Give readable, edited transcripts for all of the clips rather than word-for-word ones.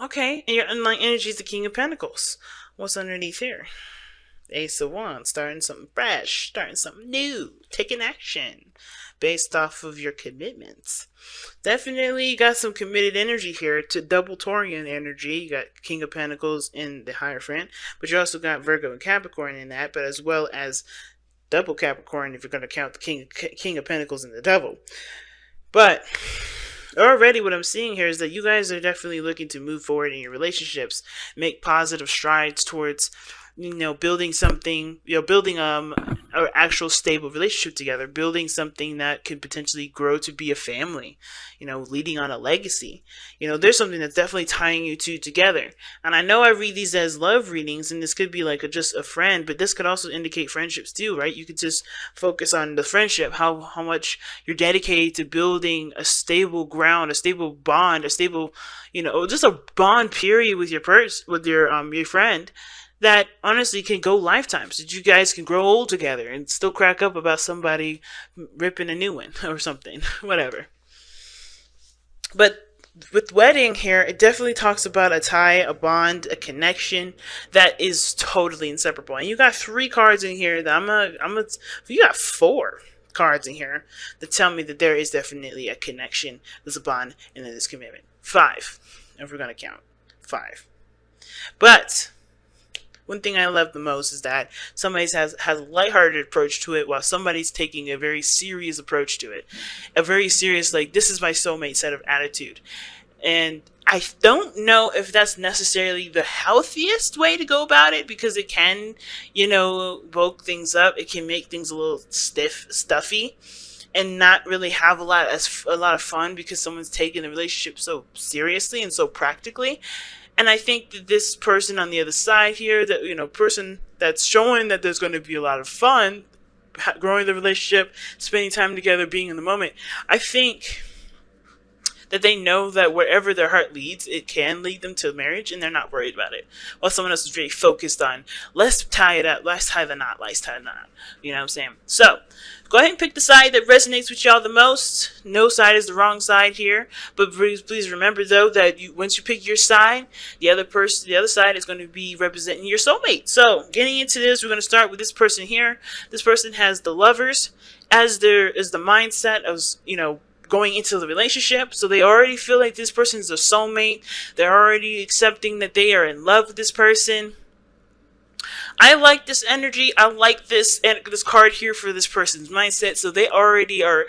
Okay, and your unlike energy is the King of Pentacles. What's underneath here? Ace of Wands, starting something fresh, starting something new, taking action based off of your commitments. Definitely you got some committed energy here to double Taurian energy. You got King of Pentacles in the Hierophant, but you also got Virgo and Capricorn in that, but as well as double Capricorn if you're going to count the King of Pentacles in the Devil. But already what I'm seeing here is that you guys are definitely looking to move forward in your relationships, make positive strides towards building something, building an actual stable relationship together, building something that could potentially grow to be a family, leading on a legacy. There's something that's definitely tying you two together. And I know I read these as love readings, and this could be like just a friend, but this could also indicate friendships too, right? You could just focus on the friendship, how much you're dedicated to building a stable ground, a stable bond, a stable, just a bond period with your friend that honestly can go lifetimes. That you guys can grow old together and still crack up about somebody ripping a new one or something, whatever. But with wedding here, it definitely talks about a tie, a bond, a connection that is totally inseparable. And you got 3 cards in here that you got 4 cards in here that tell me that there is definitely a connection, there's a bond, and then there's commitment. 5, if we're gonna count 5. But one thing I love the most is that somebody has a lighthearted approach to it while somebody's taking a very serious approach to it. A very serious, like, this is my soulmate set of attitude. And I don't know if that's necessarily the healthiest way to go about it, because it can, bulk things up. It can make things a little stuffy, and not really have a lot of fun because someone's taking the relationship so seriously and so practically. And I think that this person on the other side here, that person that's showing that there's going to be a lot of fun, growing the relationship, spending time together, being in the moment, I think that they know that wherever their heart leads, it can lead them to marriage, and they're not worried about it. While someone else is very focused on, let's tie it up, let's tie the knot, let's tie the knot. You know what I'm saying? So, go ahead and pick the side that resonates with y'all the most. No side is the wrong side here. But please remember, though, that once you pick your side, the other side is going to be representing your soulmate. So, getting into this, we're going to start with this person here. This person has the Lovers as the mindset of, going into the relationship. So they already feel like this person is a soulmate. They're already accepting that they are in love with this person. I like this energy. I like this card here for this person's mindset. So they already are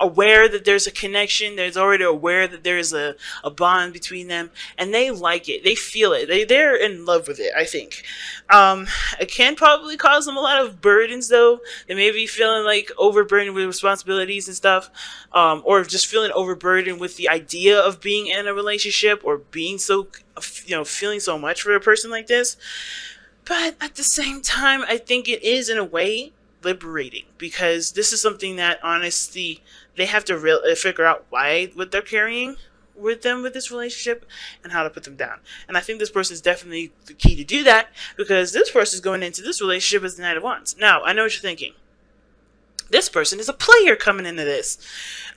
aware that there's a connection. There's already aware that there's a bond between them, and they like it. They feel it. They're in love with it, I think. It can probably cause them a lot of burdens, though. They may be feeling like overburdened with responsibilities and stuff, or just feeling overburdened with the idea of being in a relationship, or being so, feeling so much for a person like this. But at the same time, I think it is, in a way, liberating, because this is something that honestly they have to figure out what they're carrying with them with this relationship and how to put them down. And I think this person is definitely the key to do that, because this person is going into this relationship as the Knight of Wands. Now, I know what you're thinking. This person is a player coming into this.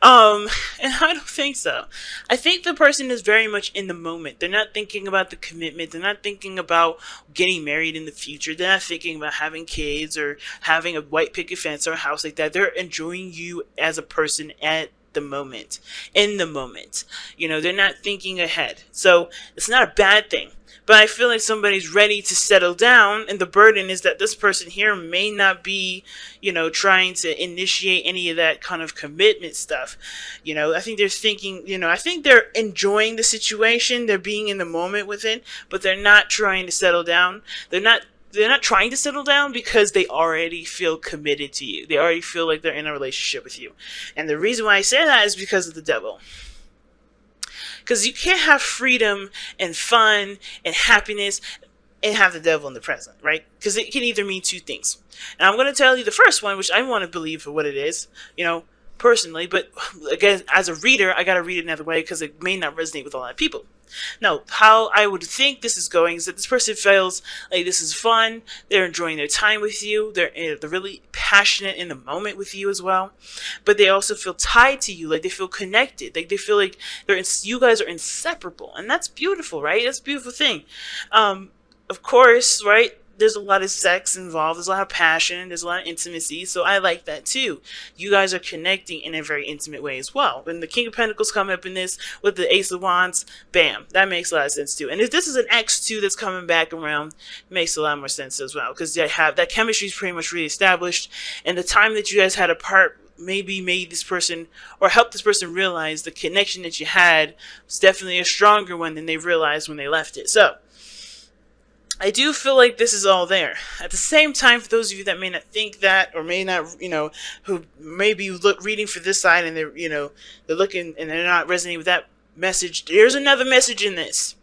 And I don't think so. I think the person is very much in the moment. They're not thinking about the commitment. They're not thinking about getting married in the future. They're not thinking about having kids or having a white picket fence or a house like that. They're enjoying you as a person at the moment, in the moment. They're not thinking ahead. So it's not a bad thing. But I feel like somebody's ready to settle down, and the burden is that this person here may not be, trying to initiate any of that kind of commitment stuff. I think they're thinking, I think they're enjoying the situation, they're being in the moment with it, but they're not trying to settle down. They're not trying to settle down because they already feel committed to you. They already feel like they're in a relationship with you. And the reason why I say that is because of the Devil. Because you can't have freedom and fun and happiness and have the Devil in the present, right? Because it can either mean 2 things. And I'm going to tell you the first one, which I want to believe for what it is. personally, but again, as a reader, I gotta read it another way because it may not resonate with a lot of people. Now, how I would think this is going is that this person feels like this is fun. They're enjoying their time with you. They're really passionate in the moment with you as well. But they also feel tied to you, like they feel connected. Like they feel like you guys are inseparable, and that's beautiful, right? That's a beautiful thing. Of course, right? There's a lot of sex involved. There's a lot of passion. There's a lot of intimacy. So I like that too. You guys are connecting in a very intimate way as well. When the King of Pentacles come up in this with the Ace of Wands, bam, that makes a lot of sense too. And if this is an X2 that's coming back around, it makes a lot more sense as well. Because they have that chemistry is pretty much reestablished. And the time that you guys had apart maybe made this person or helped this person realize the connection that you had was definitely a stronger one than they realized when they left it. So I do feel like this is all there. At the same time, for those of you that may not think that, or may not, who may be reading for this side and they're, they're looking and they're not resonating with that message, there's another message in this.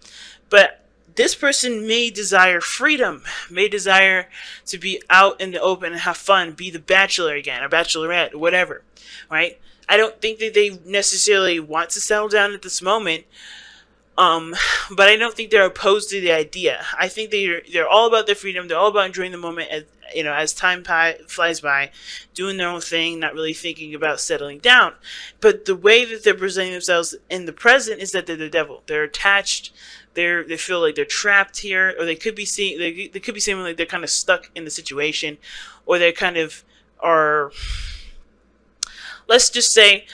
But this person may desire freedom, may desire to be out in the open and have fun, be the bachelor again, or bachelorette, or whatever, right? I don't think that they necessarily want to settle down at this moment. But I don't think they're opposed to the idea. I think they're all about their freedom. They're all about enjoying the moment as time flies by, doing their own thing, not really thinking about settling down. But the way that they're presenting themselves in the present is that they're the devil. They're attached. They feel like they're trapped here, or they could be seeing like they're kind of stuck in the situation, or they kind of are. Let's just say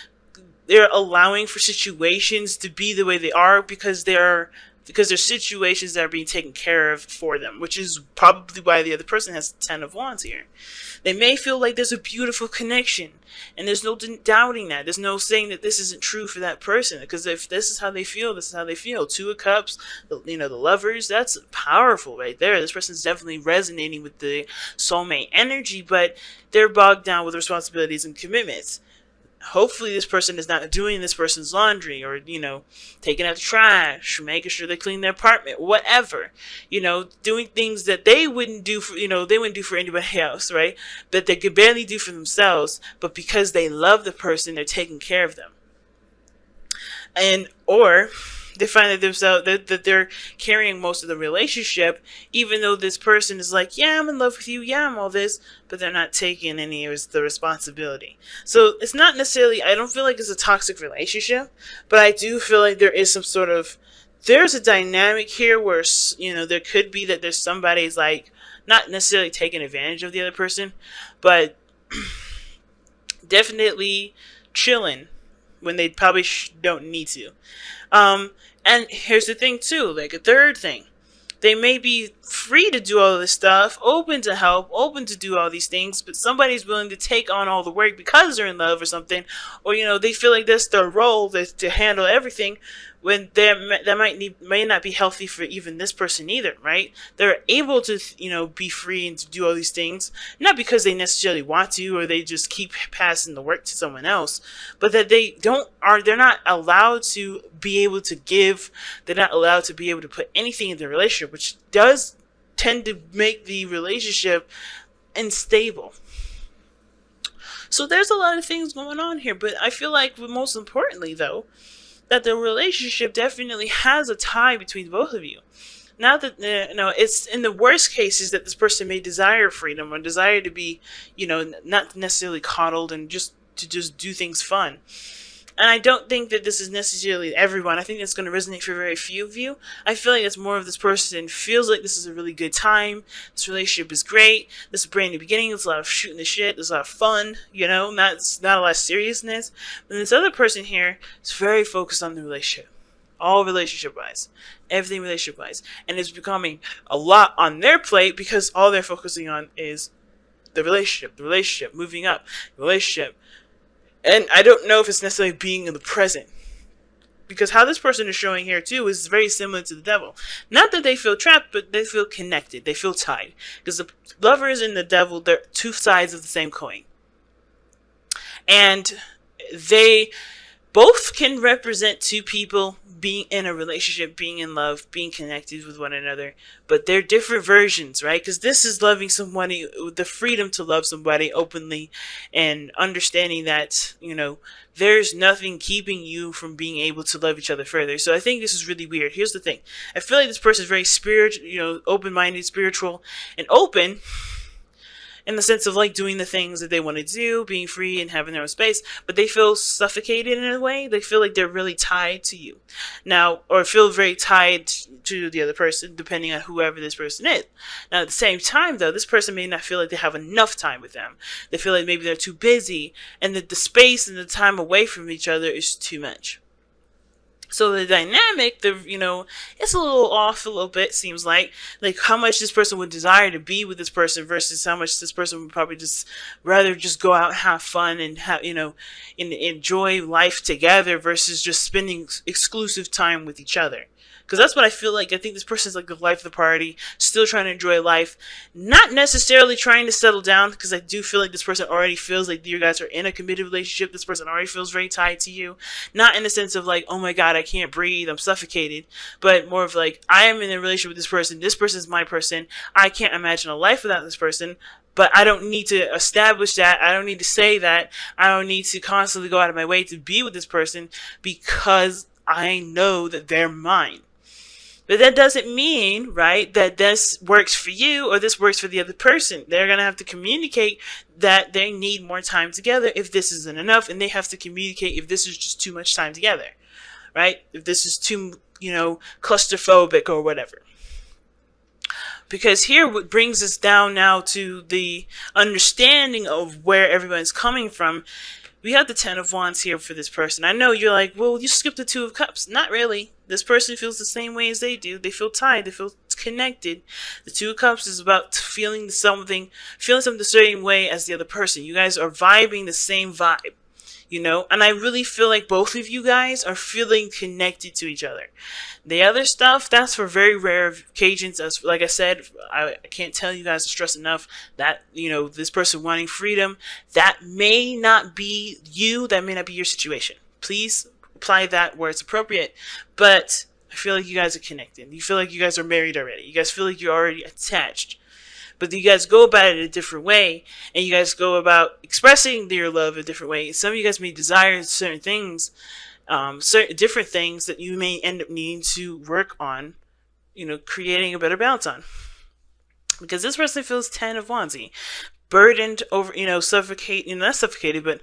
they're allowing for situations to be the way they are because they're situations that are being taken care of for them, which is probably why the other person has the 10 of Wands here. They may feel like there's a beautiful connection, and there's no doubting that. There's no saying that this isn't true for that person, because if this is how they feel, this is how they feel. 2 of Cups, the Lovers, that's powerful right there. This person's definitely resonating with the soulmate energy, but they're bogged down with responsibilities and commitments. Hopefully this person is not doing this person's laundry, or, taking out the trash, making sure they clean their apartment, whatever, doing things that they wouldn't do for, they wouldn't do for anybody else, right? That they could barely do for themselves, but because they love the person, they're taking care of them. Or they find that they're carrying most of the relationship, even though this person is like, yeah, I'm in love with you, yeah, I'm all this, but they're not taking any of the responsibility. So it's not necessarily, I don't feel like it's a toxic relationship, but I do feel like there is there's a dynamic here where, there could be that there's somebody's like, not necessarily taking advantage of the other person, but definitely chilling when they probably don't need to. And here's the thing too, like a third thing. They may be free to do all this stuff, open to help, open to do all these things, but somebody's willing to take on all the work because they're in love or something, or, they feel like that's their role to handle everything, when that may not be healthy for even this person either, right? They're able to, be free and to do all these things, not because they necessarily want to, or they just keep passing the work to someone else, but that they're not allowed to be able to give, they're not allowed to be able to put anything in the relationship, which does tend to make the relationship unstable. So there's a lot of things going on here, but I feel like most importantly though, that the relationship definitely has a tie between both of you. Not that, it's in the worst cases that this person may desire freedom or desire to be, not necessarily coddled and just do things fun. And I don't think that this is necessarily everyone. I think it's going to resonate for very few of you. I feel like it's more of this person feels like this is a really good time. This relationship is great. This is a brand new beginning. There's a lot of shooting the shit. There's a lot of fun, not a lot of seriousness. But this other person here is very focused on the relationship. All relationship-wise. Everything relationship-wise. And it's becoming a lot on their plate because all they're focusing on is the relationship, moving up, relationship. And I don't know if it's necessarily being in the present. Because how this person is showing here too is very similar to the devil. Not that they feel trapped, but they feel connected. They feel tied. Because the Lovers and the devil, they're two sides of the same coin. And they both can represent two people being in a relationship, being in love, being connected with one another, but they're different versions, right? Because this is loving somebody with the freedom to love somebody openly and understanding that, there's nothing keeping you from being able to love each other further. So I think this is really weird. Here's the thing. I feel like this person is very spiritual, open-minded, spiritual, and open in the sense of like doing the things that they want to do, being free and having their own space, but they feel suffocated in a way. They feel like they're really tied to you now, or feel very tied to the other person, depending on whoever this person is. Now, at the same time, though, this person may not feel like they have enough time with them. They feel like maybe they're too busy, and that the space and the time away from each other is too much. So the dynamic, it's a little off a little bit, seems like how much this person would desire to be with this person versus how much this person would probably just rather just go out and have fun and have, and enjoy life together versus just spending exclusive time with each other. Because that's what I feel like. I think this person's like the life of the party, still trying to enjoy life, not necessarily trying to settle down, because I do feel like this person already feels like you guys are in a committed relationship. This person already feels very tied to you. Not in the sense of like, oh my God, I can't breathe, I'm suffocated, but more of like, I am in a relationship with this person. This person is my person. I can't imagine a life without this person. But I don't need to establish that. I don't need to say that. I don't need to constantly go out of my way to be with this person because I know that they're mine. But that doesn't mean, right, that this works for you or this works for the other person. They're going to have to communicate that they need more time together if this isn't enough, and they have to communicate if this is just too much time together, right? If this is too, claustrophobic or whatever. Because here what brings us down now to the understanding of where everyone's coming from. We have the Ten of Wands here for this person. I know you're like, well, you skipped the Two of Cups. Not really. This person feels the same way as they do. They feel tied. They feel connected. The Two of Cups is about feeling something the same way as the other person. You guys are vibing the same vibe, and I really feel like both of you guys are feeling connected to each other. The other stuff, that's for very rare occasions. As like I said, I can't tell you guys to stress enough that, this person wanting freedom, that may not be you, that may not be your situation. Please apply that where it's appropriate. But I feel like you guys are connected. You feel like you guys are married already. You guys feel like you're already attached. But you guys go about it a different way, and you guys go about expressing your love a different way. Some of you guys may desire certain things, certain different things that you may end up needing to work on, creating a better balance on. Because this person feels Ten of Wands, burdened over, not suffocated, but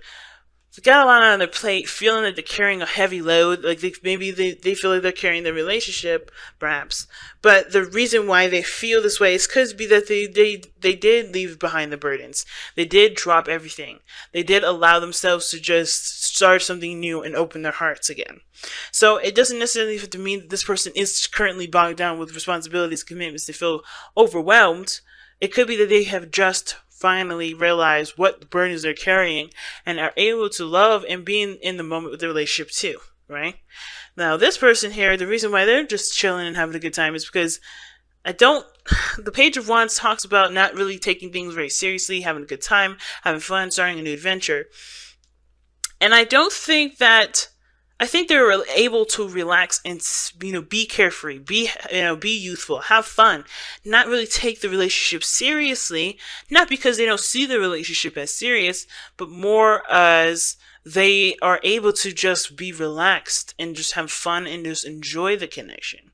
they got a lot on their plate, feeling that they're carrying a heavy load. Like maybe they feel like they're carrying the relationship, perhaps. But the reason why they feel this way is because they did leave behind the burdens. They did drop everything. They did allow themselves to just start something new and open their hearts again. So it doesn't necessarily have to mean that this person is currently bogged down with responsibilities, commitments. They feel overwhelmed. It could be that they have just finally realize what burdens they're carrying and are able to love and be in the moment with the relationship too, right? Now, this person here, the reason why they're just chilling and having a good time is because the Page of Wands talks about not really taking things very seriously, having a good time, having fun, starting a new adventure. And I think they're able to relax and, be carefree, be youthful, have fun, not really take the relationship seriously, not because they don't see the relationship as serious, but more as they are able to just be relaxed and just have fun and just enjoy the connection.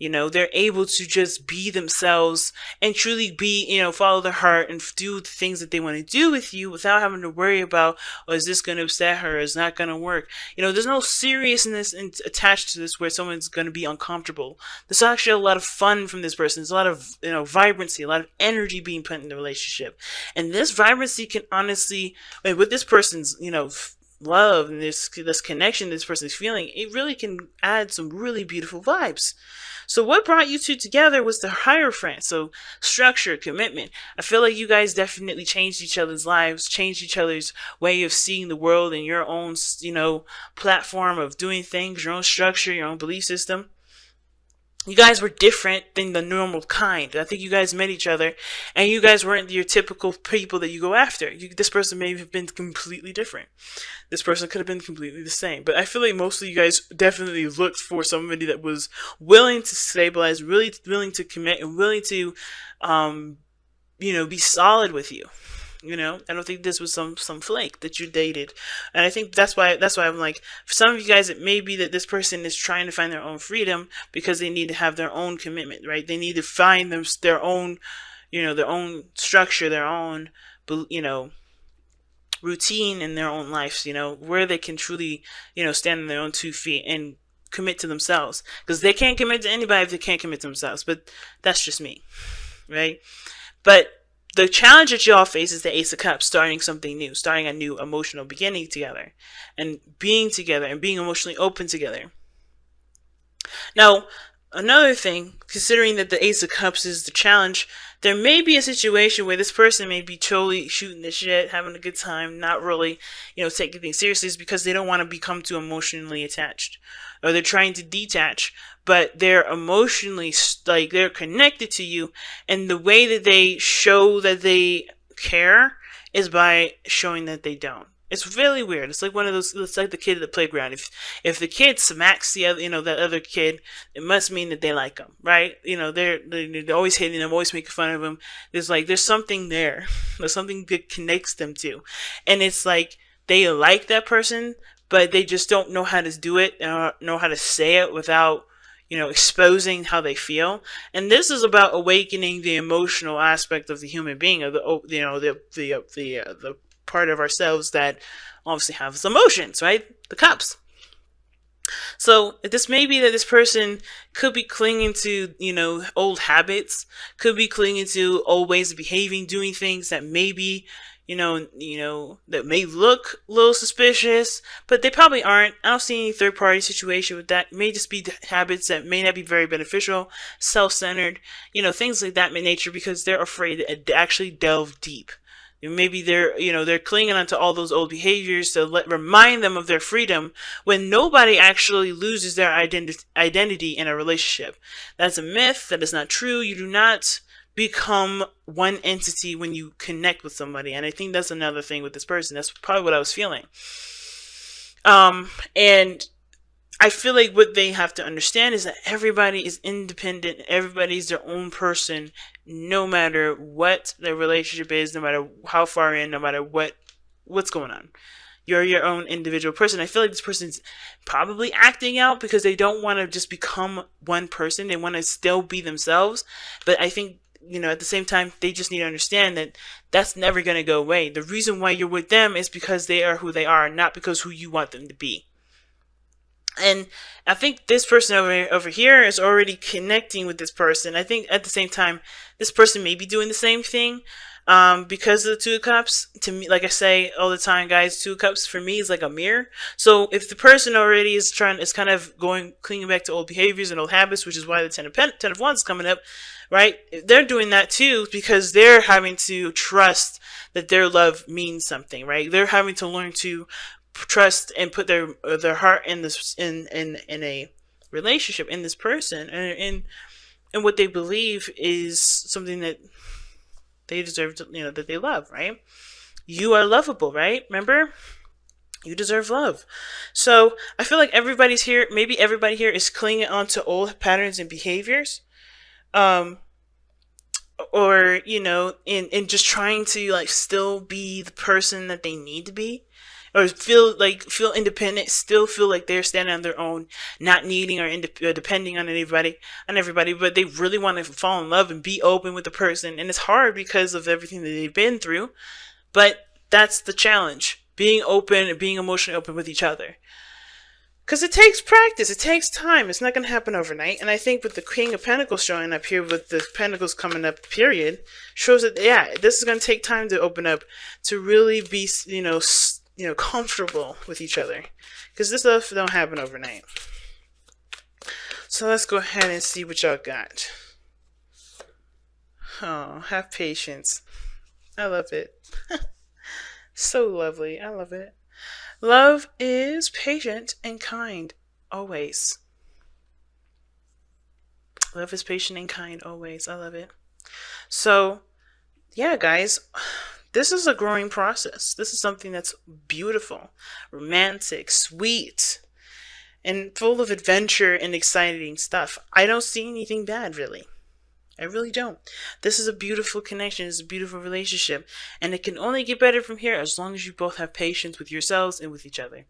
They're able to just be themselves and truly be, follow their heart and do the things that they want to do with you without having to worry about, is this going to upset her? Is not going to work? There's no seriousness attached to this where someone's going to be uncomfortable. There's actually a lot of fun from this person. There's a lot of, vibrancy, a lot of energy being put in the relationship. And this vibrancy can honestly, with this person's, love and this connection this person's feeling, it really can add some really beautiful vibes. So what brought you two together was the Hierophant. So structure, commitment. I feel like you guys definitely changed each other's lives, changed each other's way of seeing the world and your own, platform of doing things, your own structure, your own belief system. you guys were different than the normal kind. I think you guys met each other, and you guys weren't your typical people that you go after. This person may have been completely different. This person could have been completely the same. But I feel like most of you guys definitely looked for somebody that was willing to stabilize, really willing to commit, and willing to, be solid with you. I don't think this was some flake that you dated, and I think that's why I'm like, for some of you guys, it may be that this person is trying to find their own freedom because they need to have their own commitment, right? They need to find their own, their own structure, their own, routine in their own lives, where they can truly, stand on their own 2 feet and commit to themselves, because they can't commit to anybody if they can't commit to themselves. But that's just me, right? But the challenge that y'all face is the Ace of Cups, starting something new, starting a new emotional beginning together, and being together, and being emotionally open together. Now, another thing, considering that the Ace of Cups is the challenge, there may be a situation where this person may be totally shooting the shit, having a good time, not really, taking things seriously, is because they don't want to become too emotionally attached, or they're trying to detach, but they're emotionally, like, they're connected to you, and the way that they show that they care is by showing that they don't. It's really weird. It's like one of those. It's like the kid at the playground. If the kid smacks the other, that other kid, it must mean that they like him, right? They're always hitting him, always making fun of him. There's something there. There's something that connects them to, and it's like they like that person, but they just don't know how to do it, know how to say it without, exposing how they feel. And this is about awakening the emotional aspect of the human being, of the part of ourselves that obviously has emotions, right? The cups. So this may be that this person could be clinging to, old habits, could be clinging to old ways of behaving, doing things that maybe, that may look a little suspicious, but they probably aren't. I don't see any third party situation with that. It may just be habits that may not be very beneficial, self-centered, things like that in nature, because they're afraid to actually delve deep. Maybe they're clinging onto all those old behaviors to remind them of their freedom, when nobody actually loses their identity in a relationship. That's a myth. That is not true. You do not become one entity when you connect with somebody. And I think that's another thing with this person. That's probably what I was feeling. And I feel like what they have to understand is that everybody is independent. Everybody's their own person, no matter what their relationship is, no matter how far in, no matter what's going on. You're your own individual person. I feel like this person's probably acting out because they don't want to just become one person. They want to still be themselves. But I think, at the same time, they just need to understand that that's never going to go away. The reason why you're with them is because they are who they are, not because who you want them to be. And I think this person over here is already connecting with this person. I think at the same time, this person may be doing the same thing, because of the Two of Cups. To me, like I say all the time, guys, Two of Cups for me is like a mirror. So if the person already is kind of clinging back to old behaviors and old habits, which is why the Ten of Wands is coming up, right? They're doing that too because they're having to trust that their love means something, right? They're having to learn to trust and put their heart in this in a relationship in this person, and what they believe is something that they deserve to, that they love, right? You are lovable, right? Remember, you deserve love. So I feel like maybe everybody here is clinging onto old patterns and behaviors, or in just trying to like still be the person that they need to be, or feel independent, still feel like they're standing on their own, not needing or depending on everybody, but they really want to fall in love and be open with the person. And it's hard because of everything that they've been through, but that's the challenge: being open and being emotionally open with each other. Because it takes practice, it takes time. It's not going to happen overnight. And I think with the King of Pentacles showing up here, with the Pentacles coming up, period, shows that, yeah, this is going to take time to open up, to really be, comfortable with each other, because this stuff don't happen overnight. So let's go ahead and see what y'all got. Oh, have patience. I love it. So lovely. I love it. Love is patient and kind, always. Love is patient and kind always. I love it. So, yeah, guys, this is a growing process. This is something that's beautiful, romantic, sweet, and full of adventure and exciting stuff. I don't see anything bad, really. I really don't. This is a beautiful connection. It's a beautiful relationship. And it can only get better from here as long as you both have patience with yourselves and with each other.